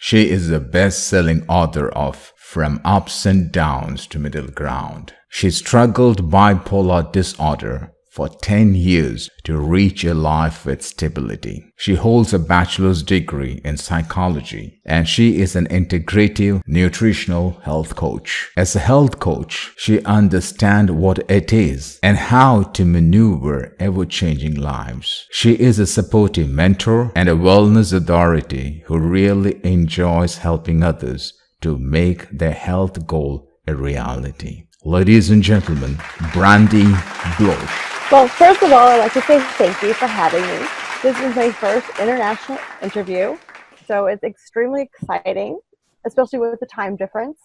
She is the best-selling author of From Ups and Downs to Middle Ground. She struggled bipolar disorder for 10 years to reach a life with stability. She holds a bachelor's degree in psychology, and she is an integrative nutritional health coach. As a health coach, she understands what it is and how to maneuver ever-changing lives. She is a supportive mentor and a wellness authority who really enjoys helping others to make their health goal a reality. Ladies and gentlemen, Brandi Blouch. Well, first of all, I'd like to say thank you for having me. This is my first international interview, so it's extremely exciting, especially with the time difference.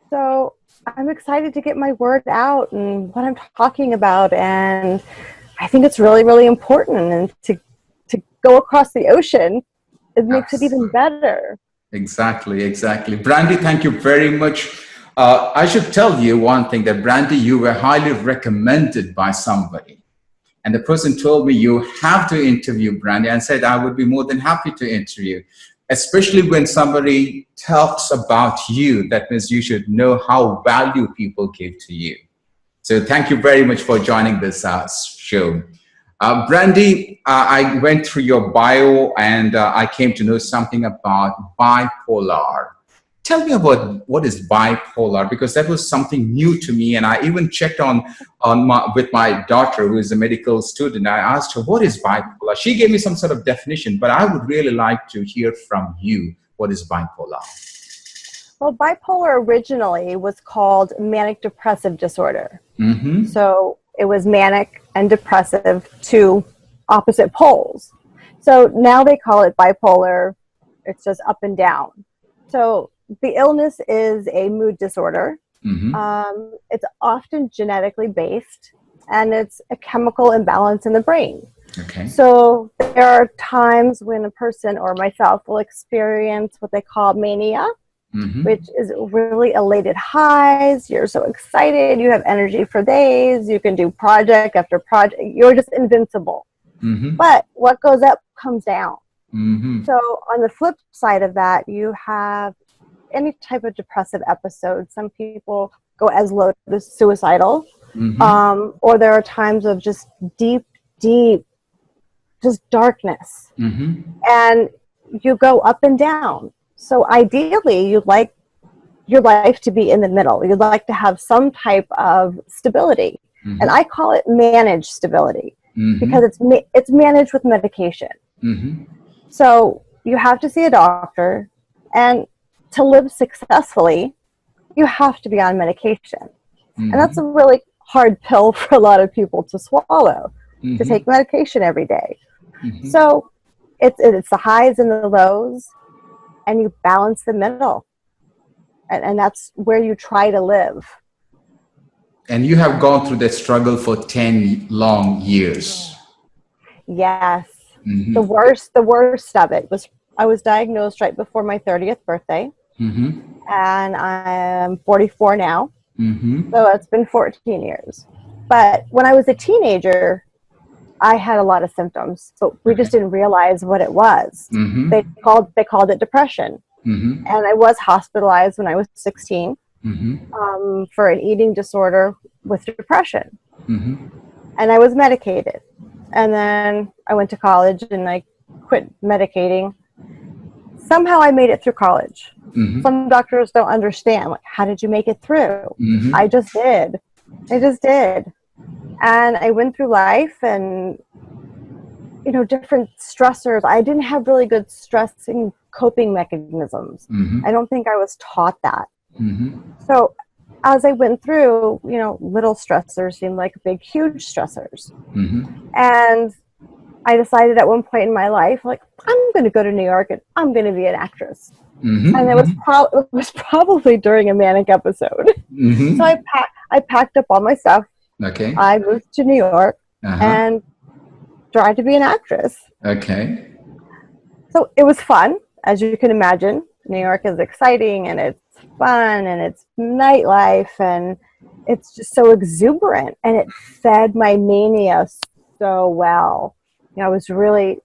So I'm excited to get my word out and what I'm talking about, and I think it's really, really important. And to go across the ocean, it makes it even better. Exactly. Brandi, thank you very much. I should tell you one thing, that Brandi, you were highly recommended by somebody. And the person told me you have to interview Brandi, and said I would be more than happy to interview, especially when somebody talks about you. That means you should know how value people give to you. So thank you very much for joining this show. Brandi, I went through your bio and I came to know something about bipolar. Tell me about what is bipolar, because that was something new to me. And I even checked with my daughter, who is a medical student. I asked her, what is bipolar? She gave me some sort of definition, but I would really like to hear from you. What is bipolar? Well, bipolar originally was called manic depressive disorder. Mm-hmm. So it was manic and depressive, two opposite poles. So now they call it bipolar. It's just up and down. So the illness is a mood disorder. Mm-hmm. It's often genetically based, and it's a chemical imbalance in the brain. Okay. So there are times when a person or myself will experience what they call mania, Mm-hmm. which is really elated highs. You're so excited. You have energy for days. You can do project after project. You're just invincible. Mm-hmm. But what goes up comes down. Mm-hmm. So on the flip side of that, you have any type of depressive episode. Some people go as low as suicidal, Mm-hmm. or there are times of just deep, just darkness. Mm-hmm. And you go up and down. So ideally, you'd like your life to be in the middle. You'd like to have some type of stability. Mm-hmm. And I call it managed stability, Mm-hmm. because it's managed with medication. Mm-hmm. So you have to see a doctor, and to live successfully, you have to be on medication. Mm-hmm. And that's a really hard pill for a lot of people to swallow, Mm-hmm. to take medication every day. Mm-hmm. So it's the highs and the lows, and you balance the middle. And that's where you try to live. And you have gone through that struggle for 10 long years. Yes. Mm-hmm. The worst of it was I was diagnosed right before my 30th birthday. Mm-hmm. And I'm 44 now. Mm-hmm. So it's been 14 years. But when I was a teenager, I had a lot of symptoms, but we just didn't realize what it was. Mm-hmm. They called it depression. Mm-hmm. And I was hospitalized when I was 16 Mm-hmm. for an eating disorder with depression. Mm-hmm. And I was medicated. And then I went to college and I quit medicating. Somehow I made it through college. Mm-hmm. Some doctors don't understand, like, how did you make it through? Mm-hmm. I just did. And I went through life and, different stressors. I didn't have really good stressing coping mechanisms. Mm-hmm. I don't think I was taught that. Mm-hmm. So as I went through, little stressors seemed like big, huge stressors. Mm-hmm. And I decided at one point in my life, like, I'm going to go to New York and I'm going to be an actress. Mm-hmm. And it was probably during a manic episode. Mm-hmm. So I packed up all my stuff. Okay. I moved to New York and tried to be an actress. Okay. So it was fun, as you can imagine. New York is exciting and it's fun and it's nightlife and it's just so exuberant, and it fed my mania so well. I was really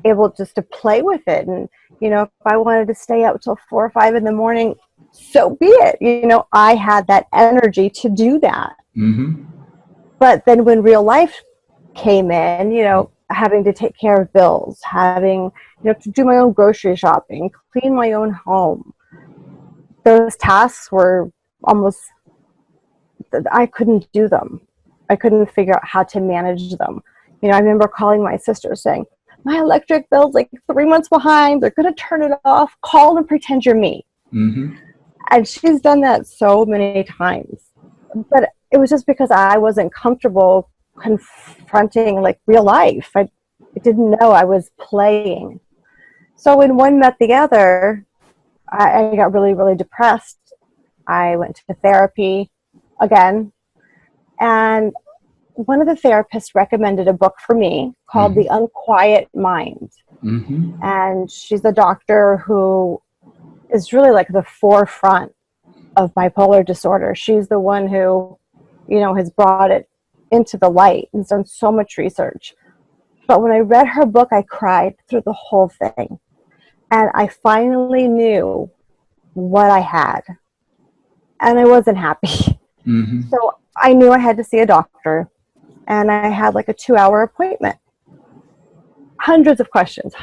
able just to play with it. And, you know, if I wanted to stay up till 4 or 5 in the morning, so be it. You know, I had that energy to do that. Mm-hmm. But then when real life came in, you know, having to take care of bills, having, you know, to do my own grocery shopping, clean my own home, those tasks were almost, I couldn't do them. I couldn't figure out how to manage them. You know, I remember calling my sister saying, my electric bill's like 3 months behind. They're going to turn it off. Call and pretend you're me. Mm-hmm. And she's done that so many times. But it was just because I wasn't comfortable confronting like real life. I didn't know I was playing. So when one met the other, I got really, really depressed. I went to therapy again. And one of the therapists recommended a book for me called The Unquiet Mind. Mm-hmm. And she's a doctor who is really like the forefront of bipolar disorder. She's the one who, you know, has brought it into the light and done so much research. But when I read her book, I cried through the whole thing. And I finally knew what I had. And I wasn't happy. Mm-hmm. So I knew I had to see a doctor. And I had like a 2-hour appointment. Hundreds of questions.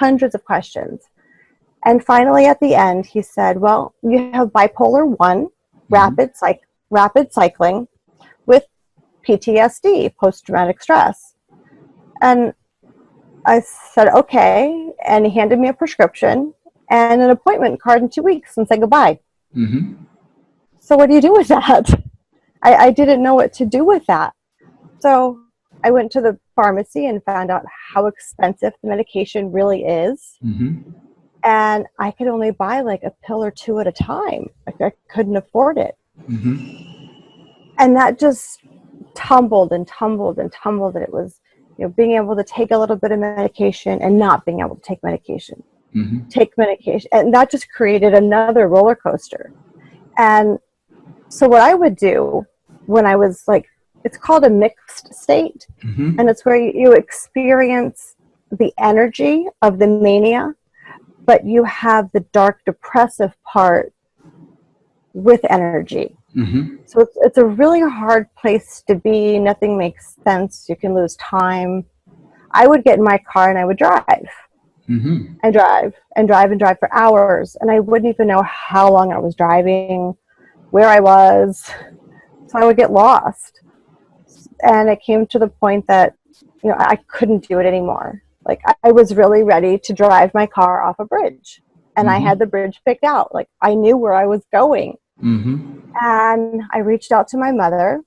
And finally at the end, he said, well, you have bipolar 1, rapid cycling with PTSD, post-traumatic stress. And I said, okay. And he handed me a prescription and an appointment card in 2 weeks and said goodbye. Mm-hmm. So what do you do with that? I didn't know what to do with that. So I went to the pharmacy and found out how expensive the medication really is. Mm-hmm. And I could only buy like a pill or 2 at a time. Like I couldn't afford it. Mm-hmm. And that just tumbled. And it was, you know, being able to take a little bit of medication and not being able to take medication. Mm-hmm. Take medication. And that just created another roller coaster. And so what I would do when I was like, it's called a mixed state. Mm-hmm. And it's where you experience the energy of the mania, but you have the dark depressive part with energy. Mm-hmm. So it's a really hard place to be. Nothing makes sense. You can lose time. I would get in my car and I would drive. Mm-hmm. And drive for hours. And I wouldn't even know how long I was driving, where I was. So I would get lost. And it came to the point that, you know, I couldn't do it anymore. Like I was really ready to drive my car off a bridge. And I had the bridge picked out. Like I knew where I was going. Mm-hmm. And I reached out to my mother,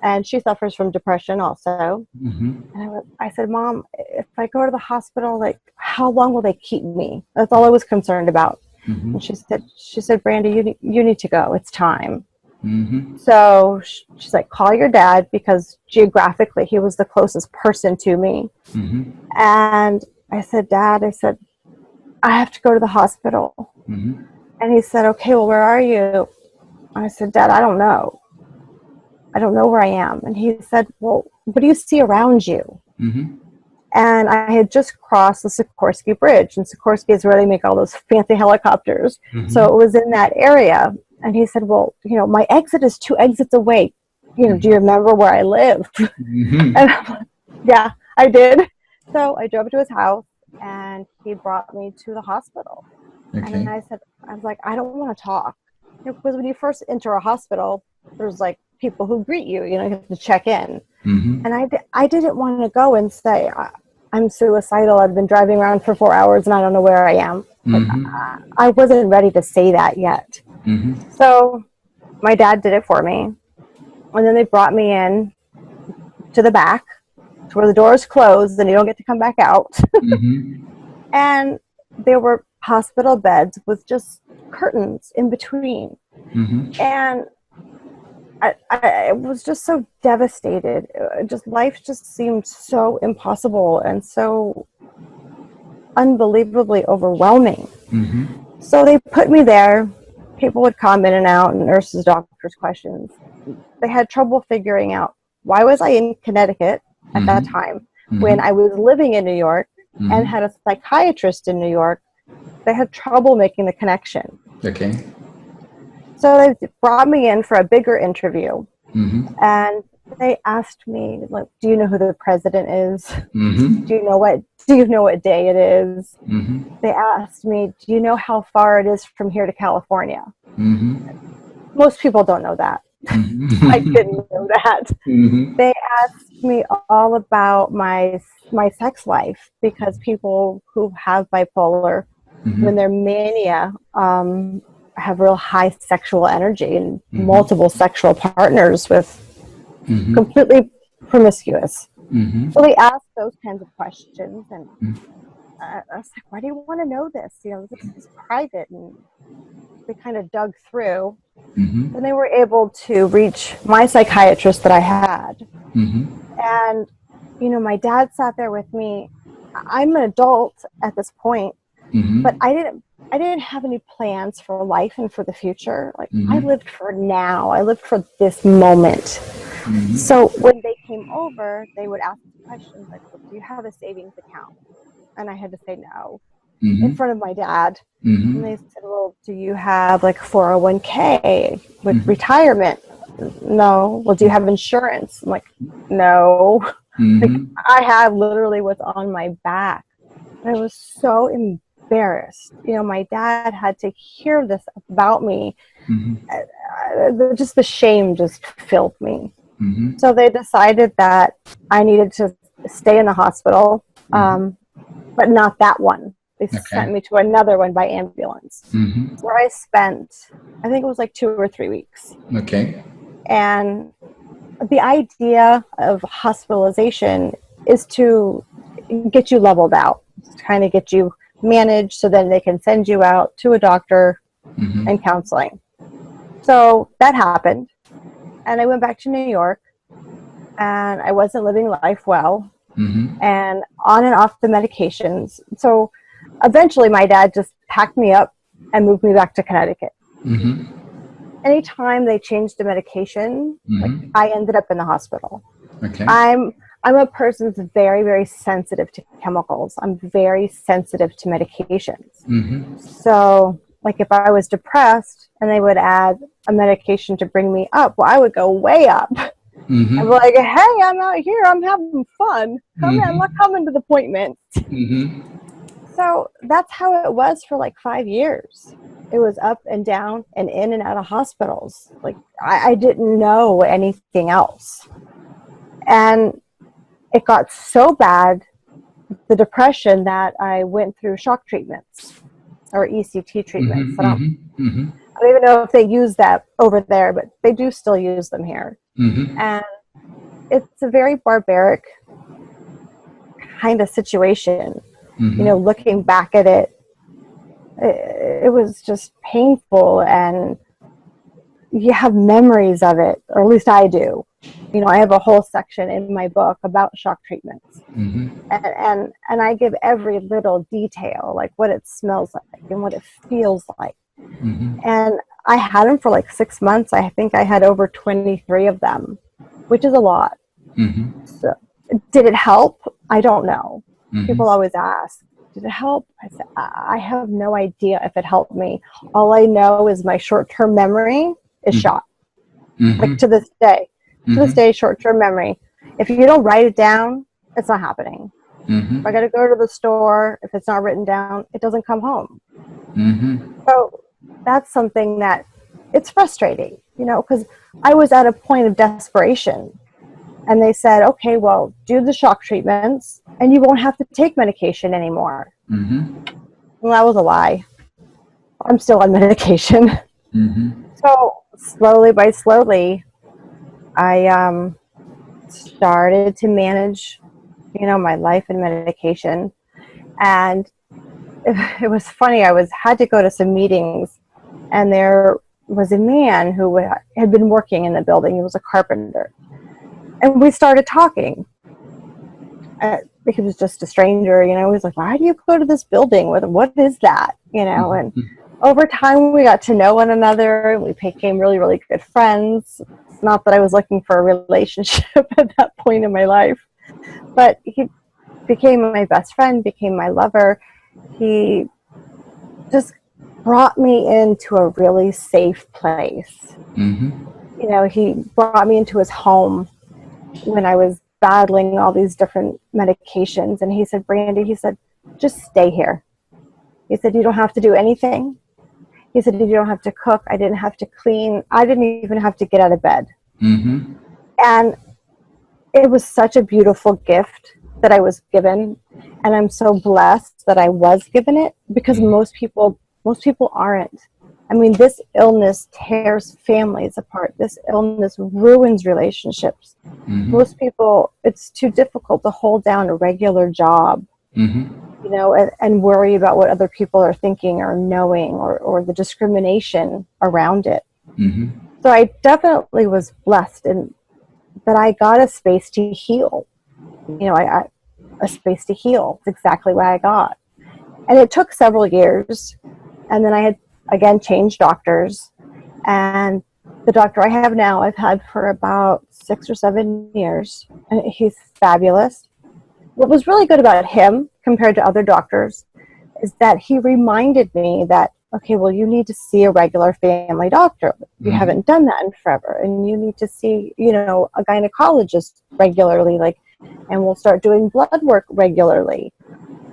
and she suffers from depression also. Mm-hmm. And I said, Mom, if I go to the hospital, like how long will they keep me? That's all I was concerned about. Mm-hmm. And she said, Brandi, you need to go. It's time. Mm-hmm. So she's like, call your dad, because geographically he was the closest person to me. Mm-hmm. And I said, Dad, I have to go to the hospital. Mm-hmm. And he said, okay, well, where are you? I said, Dad, I don't know. I don't know where I am. And he said, well, what do you see around you? Mm-hmm. And I had just crossed the Sikorsky Bridge. And Sikorsky is where they make all those fancy helicopters. Mm-hmm. So it was in that area. And he said, well, you know, my exit is 2 exits away. You know, do you remember where I live? Mm-hmm. And I'm like, yeah, I did. So I drove to his house, and he brought me to the hospital. Okay. And I was like, I don't want to talk. Because when you first enter a hospital, there's like people who greet you, you know, you have to check in. Mm-hmm. And I didn't want to go and say, I'm suicidal. I've been driving around for 4 hours and I don't know where I am. Mm-hmm. I wasn't ready to say that yet. Mm-hmm. So my dad did it for me. And then they brought me in to the back to where the doors closed and you don't get to come back out. Mm-hmm. And there were hospital beds with just curtains in between. Mm-hmm. And I was just so devastated. Life just seemed so impossible and so unbelievably overwhelming. Mm-hmm. So they put me there. People would come in and out, and nurses, doctors, questions. They had trouble figuring out why was I in Connecticut at that time when I was living in New York, and had a psychiatrist in New York, they had trouble making the connection. Okay. So they brought me in for a bigger interview, and they asked me, like, "Do you know who the president is? Do you know what day it is?" They asked me, "Do you know how far it is from here to California?" Most people don't know that. I didn't know that. They asked me all about my sex life, because people who have bipolar, when they're mania, have real high sexual energy and multiple sexual partners with completely promiscuous. So they asked those kinds of questions, and I was like, "Why do you want to know this? You know, this is private." And they kind of dug through. Then they were able to reach my psychiatrist that I had. And, you know, my dad sat there with me. I'm an adult at this point, but I didn't have any plans for life and for the future. Like, I lived for now. I lived for this moment. So when they came over, they would ask questions like, "Well, do you have a savings account?" And I had to say no in front of my dad. And they said, "Well, do you have like 401k with retirement?" "No." "Well, do you have insurance?" I'm like, "No." Like, I have literally what's on my back. And I was so embarrassed. You know, my dad had to hear this about me. Just the shame just filled me. So they decided that I needed to stay in the hospital, but not that one. They sent me to another one by ambulance, where I spent, I think it was like 2 or 3 weeks. Okay. And the idea of hospitalization is to get you leveled out, kind of get you managed, so then they can send you out to a doctor and counseling. So that happened. And I went back to New York, and I wasn't living life well, and on and off the medications. So eventually my dad just packed me up and moved me back to Connecticut. Anytime they changed the medication, like, I ended up in the hospital. Okay. I'm a person that's very, very sensitive to chemicals. I'm very sensitive to medications. So, like, if I was depressed and they would add a medication to bring me up, well, I would go way up. I'm like, "Hey, I'm out here. I'm having fun. I'm not coming to the appointment." So that's how it was for like 5 years. It was up and down and in and out of hospitals. Like, I didn't know anything else. And it got so bad, the depression, that I went through shock treatments, or ECT treatments. I don't even know if they use that over there, but they do still use them here. And it's a very barbaric kind of situation. You know, looking back at it, it was just painful, and you have memories of it, or at least I do. You know, I have a whole section in my book about shock treatments, and I give every little detail, like what it smells like and what it feels like. And I had them for like 6 months. I think I had over 23 of them, which is a lot. So, did it help? I don't know. People always ask, "Did it help?" I said, I have no idea if it helped me. All I know is my short-term memory is shot. Like, to this day. To this day, short-term memory. If you don't write it down, it's not happening. If I got to go to the store, if it's not written down, it doesn't come home. So that's something that, it's frustrating, you know, because I was at a point of desperation. And they said, "Okay, well, do the shock treatments, and you won't have to take medication anymore." Well, that was a lie. I'm still on medication. So slowly, I started to manage, you know, my life and medication. And it was funny. I had to go to some meetings, and there was a man who had been working in the building. He was a carpenter. And we started talking. He was just a stranger, you know. He was like, "Why do you go to this building? What is that?" You know, and over time we got to know one another. We became really, really good friends. It's not that I was looking for a relationship at that point in my life, but he became my best friend, became my lover. He just brought me into a really safe place. You know, he brought me into his home when I was battling all these different medications. And he said, Brandi, he said, just stay here. He said, you don't have to do anything. He said, you don't have to cook. I didn't have to clean. I didn't even have to get out of bed. And it was such a beautiful gift that I was given. And I'm so blessed that I was given it, because most people aren't. I mean, this illness tears families apart. This illness ruins relationships. Most people, it's too difficult to hold down a regular job, you know, and worry about what other people are thinking or knowing, or the discrimination around it. So I definitely was blessed in that I got a space to heal. You know, a space to heal. It's exactly what I got. And it took several years. And then I had, again, changed doctors. And the doctor I have now, I've had for about 6 or 7 years. And he's fabulous. What was really good about him compared to other doctors is that he reminded me that, okay, well, you need to see a regular family doctor. You haven't done that in forever. And you need to see, you know, a gynecologist regularly, and we'll start doing blood work regularly.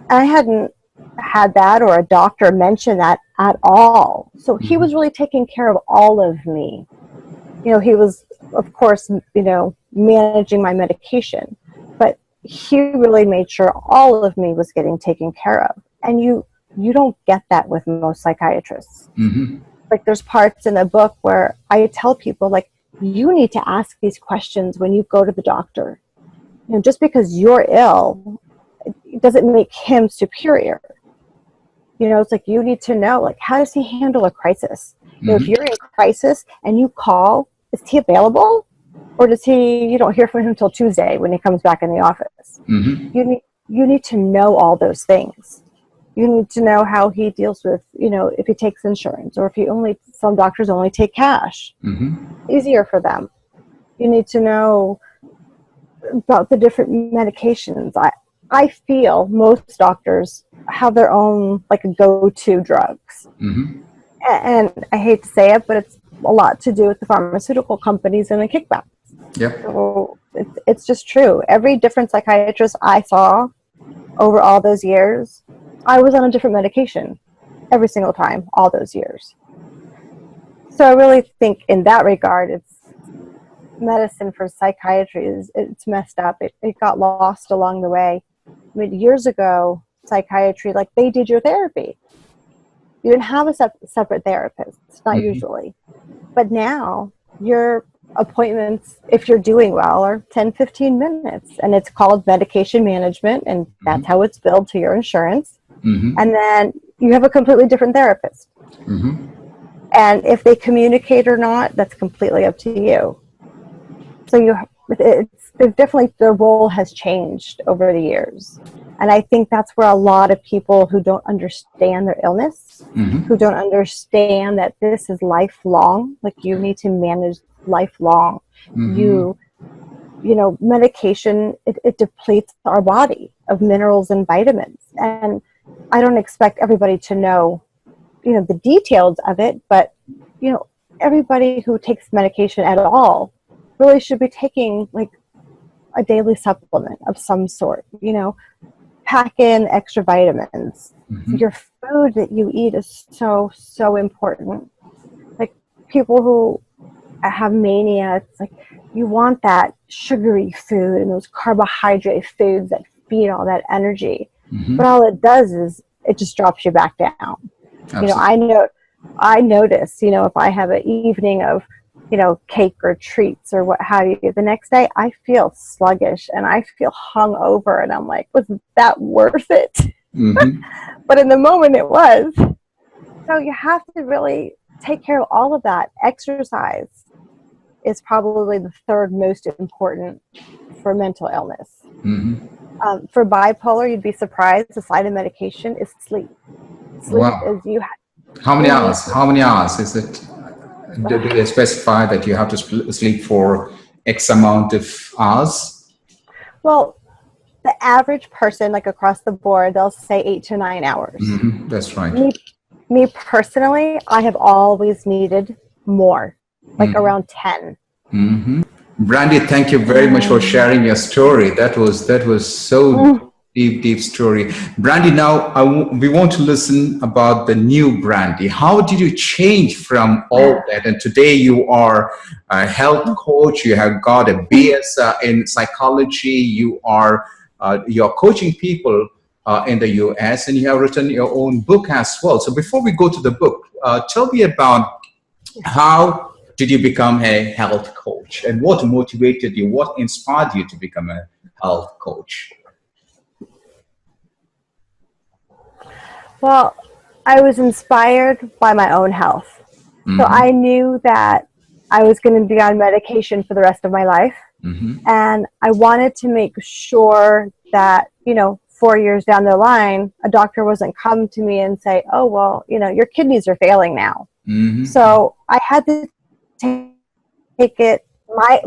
I hadn't had that or a doctor mention that at all. So he was really taking care of all of me. You know, he was, of course, you know, managing my medication, but he really made sure all of me was getting taken care of. And you don't get that with most psychiatrists. Like, there's parts in the book where I tell people, like, you need to ask these questions when you go to the doctor. You know, just because you're ill, it doesn't make him superior. You know, it's like, you need to know, like, how does he handle a crisis? You know, if you're in crisis and you call, is he available? Or does you don't hear from him until Tuesday when he comes back in the office? You need to know all those things. You need to know how he deals with, you know, if he takes insurance, or if some doctors only take cash. Easier for them. You need to know about the different medications. I feel most doctors have their own, like, go-to drugs. And I hate to say it, but it's a lot to do with the pharmaceutical companies and the kickbacks. So it's just true. Every different psychiatrist I saw over all those years, I was on a different medication every single time, all those years. So I really think in that regard, it's medicine for psychiatry it's messed up. It got lost along the way. I mean, years ago, psychiatry, like, they did your therapy. You didn't have a separate therapist, not usually. But now, your appointments, if you're doing well, are 10, 15 minutes. And it's called medication management, and that's how it's billed to your insurance. And then you have a completely different therapist. And if they communicate or not, that's completely up to you. So their role has changed over the years. And I think that's where a lot of people who don't understand their illness, who don't understand that this is lifelong, like, you need to manage lifelong. You know, medication, it depletes our body of minerals and vitamins. And I don't expect everybody to know, you know, the details of it, but, you know, everybody who takes medication at all really should be taking, like, a daily supplement of some sort. You know, pack in extra vitamins. Your food that you eat is so important. Like, people who have mania, it's like, you want that sugary food and those carbohydrate foods that feed all that energy. But all it does is it just drops you back down. Absolutely. You know, I notice, you know, if I have an evening of, you know, cake or treats or what have you, the next day I feel sluggish and I feel hungover, and I'm like, was that worth it? But in the moment it was. So you have to really take care of all of that. Exercise is probably the third most important for mental illness. For bipolar, you'd be surprised, the side of medication is sleep. Sleep is How many hours? How many hours is it? Do they specify that you have to sleep for X amount of hours? Well, the average person, like across the board, they'll say 8 to 9 hours. That's right. Me personally, I have always needed more, like around 10. Brandi, thank you very much for sharing your story. That was so deep story. Brandi, now we want to listen about the new Brandi. How did you change from all that? And today you are a health coach. You have got a BS in psychology. You're coaching people in the US, and you have written your own book as well. So before we go to the book, tell me about how did you become a health coach, and what motivated you? What inspired you to become a health coach? Well, I was inspired by my own health. So I knew that I was going to be on medication for the rest of my life. And I wanted to make sure that, 4 years down the line, a doctor wasn't come to me and say, oh, well, your kidneys are failing now. So I had to take my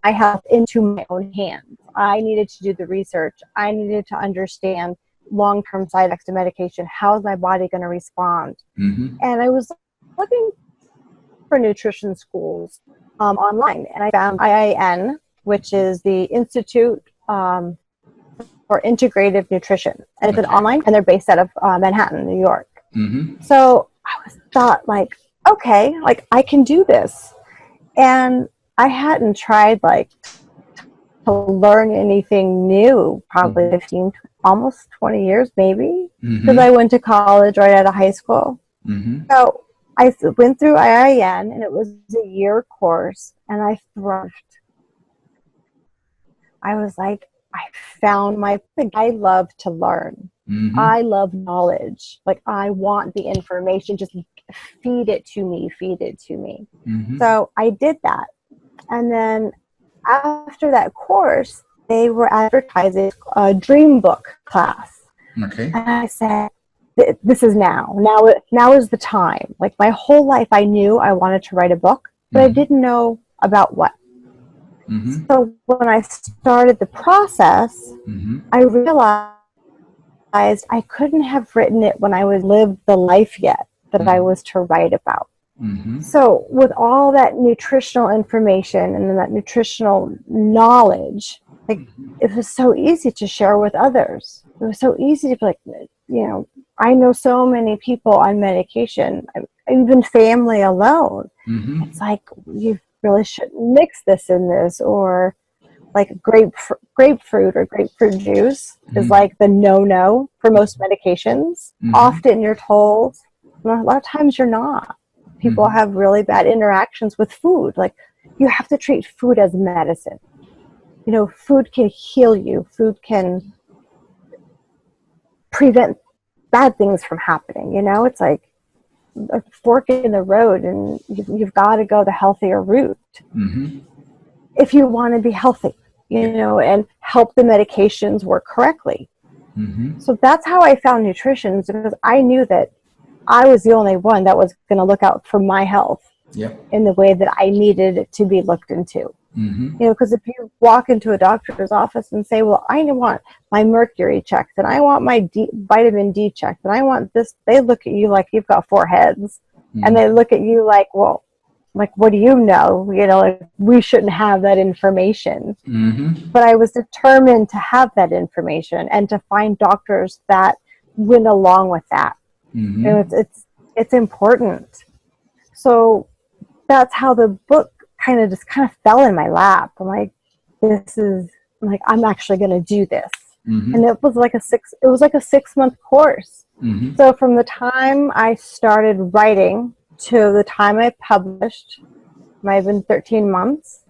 health into my own hands. I needed to do the research. I needed to understand long-term side effects to medication. How is my body going to respond? And I was looking for nutrition schools online, and I found IIN, which is the Institute for Integrative Nutrition, and it's an online, and they're based out of Manhattan, New York. So I thought, like, okay, like I can do this, and I hadn't tried to learn anything new, probably 15, almost 20 years maybe, because I went to college right out of high school. So I went through IIN, and it was a year course, and I thrived. I was like, I found my thing. I love to learn. I love knowledge. Like, I want the information. Just feed it to me. So I did that. And then after that course, they were advertising a dream book class. Okay. And I said, this is now. Now is the time. Like, my whole life, I knew I wanted to write a book, but I didn't know about what. So when I started the process, I realized I couldn't have written it when I was lived the life yet that I was to write about. So with all that nutritional information and that nutritional knowledge, like, it was so easy to share with others. It was so easy to be like, I know so many people on medication, even family alone. It's like, you really shouldn't mix this in this, or like grapefruit or grapefruit juice is like the no for most medications. Often you're told, well, a lot of times you're not. People have really bad interactions with food. Like, you have to treat food as medicine. Food can heal you. Food can prevent bad things from happening. It's like a fork in the road, and you've got to go the healthier route if you want to be healthy, and help the medications work correctly. So that's how I found nutrition, because I knew that I was the only one that was going to look out for my health in the way that I needed it to be looked into. Because if you walk into a doctor's office and say, well, I want my mercury checked, and I want my vitamin D checked, and I want this, they look at you like you've got 4 heads. And they look at you like, well, like, what do you know? Like, we shouldn't have that information. But I was determined to have that information and to find doctors that went along with that. It's important. So that's how the book kind of fell in my lap. I'm like, I'm actually going to do this. And it was like a 6-month course. So from the time I started writing to the time I published, might have been 13 months.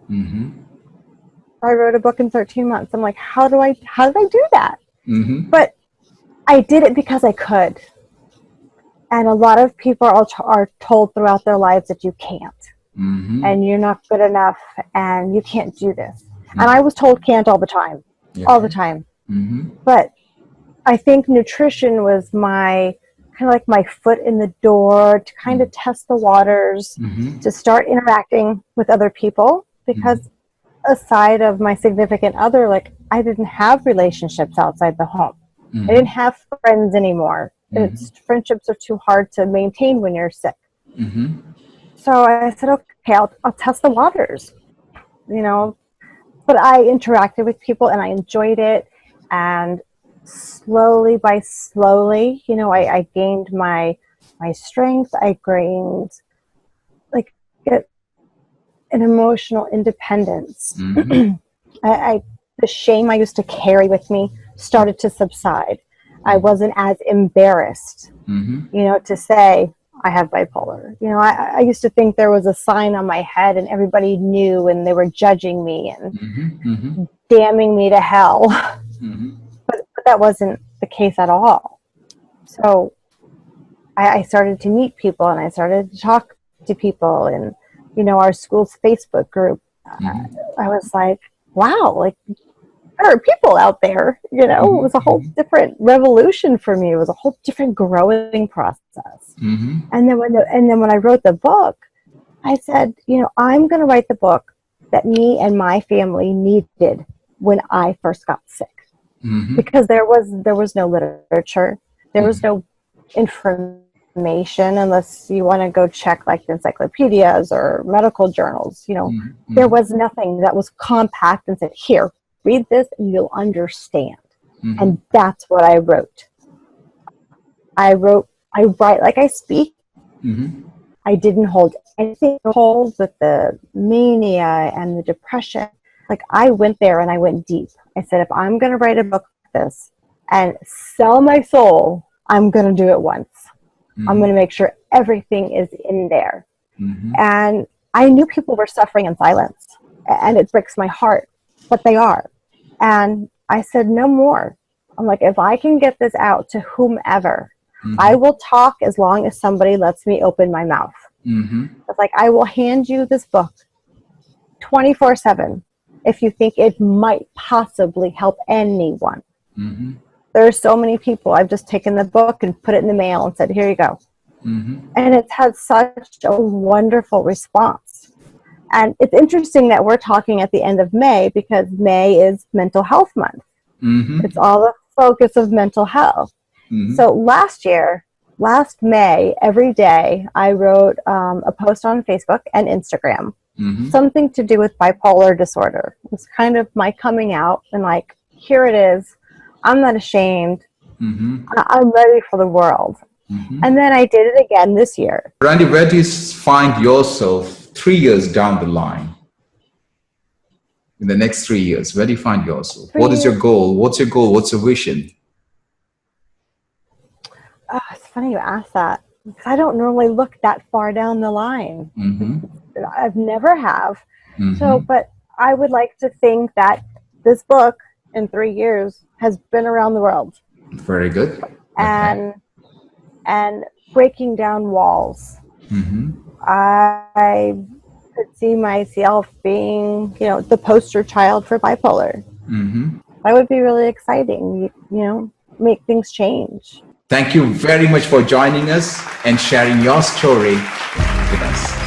I wrote a book in 13 months. I'm like, how did I do that? But I did it because I could. And a lot of people are told throughout their lives that you can't. And you're not good enough, and you can't do this. And I was told can't all the time. All the time. But I think nutrition was my kind of like my foot in the door to kind of test the waters, to start interacting with other people, because aside of my significant other, like, I didn't have relationships outside the home. I didn't have friends anymore. Friendships are too hard to maintain when you're sick. So I said, okay, I'll test the waters, you know. But I interacted with people and I enjoyed it. And slowly by slowly, you know, I gained my strength. I gained like an emotional independence. The shame I used to carry with me started to subside. I wasn't as embarrassed, you know, to say I have bipolar. You know, I used to think there was a sign on my head and everybody knew and they were judging me and damning me to hell. But that wasn't the case at all. So I started to meet people and I started to talk to people and, you know, our school's Facebook group. I was like, wow, like there are people out there, you know. It was a whole different revolution for me. It was a whole different growing process. And then when I wrote the book, I said, you know, I'm going to write the book that me and my family needed when I first got sick, because there was no literature, there was no information unless you want to go check like the encyclopedias or medical journals. You know, there was nothing that was compact and said, here, read this and you'll understand. And that's what I wrote. I write like I speak. I didn't hold anything hold with the mania and the depression. Like I went there and I went deep. I said, if I'm going to write a book like this and sell my soul, I'm going to do it once. I'm going to make sure everything is in there. And I knew people were suffering in silence, and it breaks my heart, but they are. And I said, no more. I'm like, if I can get this out to whomever, I will talk as long as somebody lets me open my mouth. It's like, I will hand you this book 24/7 if you think it might possibly help anyone. There are so many people. I've just taken the book and put it in the mail and said, here you go. And it's had such a wonderful response. And it's interesting that we're talking at the end of May, because May is Mental Health Month. It's all the focus of mental health. So last May, every day, I wrote a post on Facebook and Instagram, something to do with bipolar disorder. It was kind of my coming out and like, here it is. I'm not ashamed. I'm ready for the world. And then I did it again this year. Brandi, where do you find yourself 3 years down the line? In the next 3 years, where do you find yourself? What is your goal? What's your goal? What's your vision? Oh, it's funny you ask that, because I don't normally look that far down the line. I've never have. So, but I would like to think that this book in 3 years has been around the world. Very good. And breaking down walls. I could see myself being, you know, the poster child for bipolar. That would be really exciting, you know, make things change. Thank you very much for joining us and sharing your story with us.